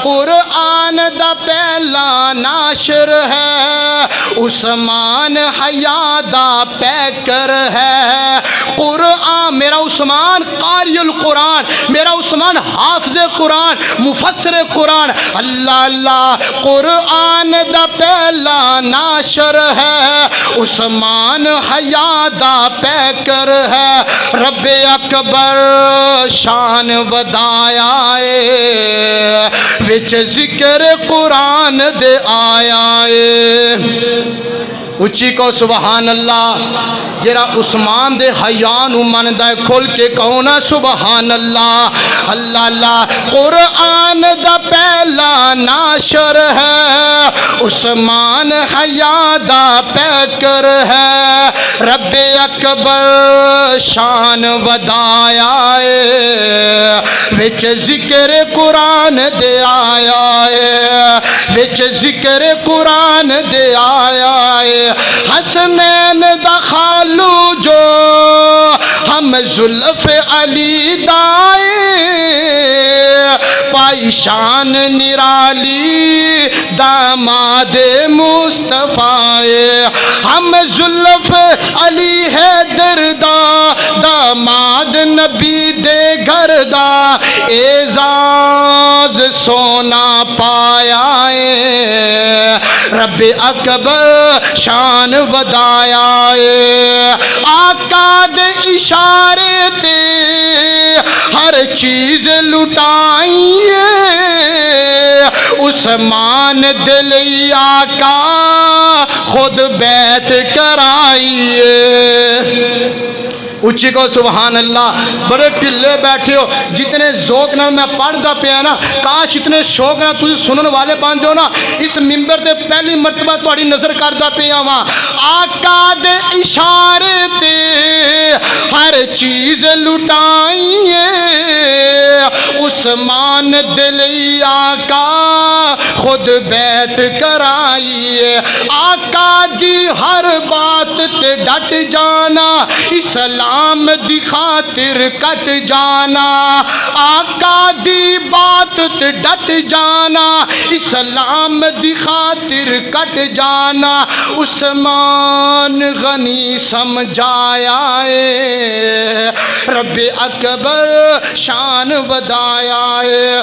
قرآن دا پہلا ناشر ہے، عثمان حیا دا پیکر ہے۔ قرآن میرا عثمان قاری القرآن، میرا عثمان حافظ قرآن، مفسر قرآن، اللہ اللہ۔ قرآن دا پہلا ناشر ہے، عثمان حیا دا پیکر ہے۔ رب اکبر شان ودایا ہے، وچ ذکر قرآن دے آیا ہے۔ اچھی کو سبحان اللہ۔ جرا عثمان دے حیا نو مندا ہے کھل کے کہو نا سبحان اللہ۔ اللہ اللہ۔ قرآن دا پہلا ناشر ہے، عثمان حیا دا پیکر ہے۔ رب اکبر شان ودایا ہے، وچ ذکر قرآن دے آیا ہے، وچ ذکر قرآن دے آیا ہے۔ حسنین دا خالو جو ہم زلف علی دائے، پائی شان نرالی داماد مصطفیٰ، ہم زلف علی حیدر دا داماد نبی دے گھر دا اعزاز سونا پایا ہے۔ رب اکبر شان ودایا ہے، آقا دے اشارے تے ہر چیز لٹائی ہے۔ عثمان دلی آقا خود بیعت کرائی ہے۔ اچھی کو سبحان اللہ۔ بڑے ٹلے بیٹھے ہو، جتنے ذوق نال میں پڑھدا پیا نا، کاش اتنے شوق نال تسی سنن والے بن جاؤ نا۔ اس ممبر تے پہلی مرتبہ تہاڈی نظر کردا پیا واں۔ آقا دے اشارے تے ہر چیز لٹائی ہے، عثمان دلی آقا خود بیعت کرائی ہے۔ آقا دی ہر بات تے ڈٹ جانا، اسلام دی خاطر کٹ جانا۔ آقا دی بات تے ڈٹ جانا، اسلام دی خاطر کٹ جانا۔ عثمان غنی سمجھایا ہے، رب اکبر شان ودایا ہے۔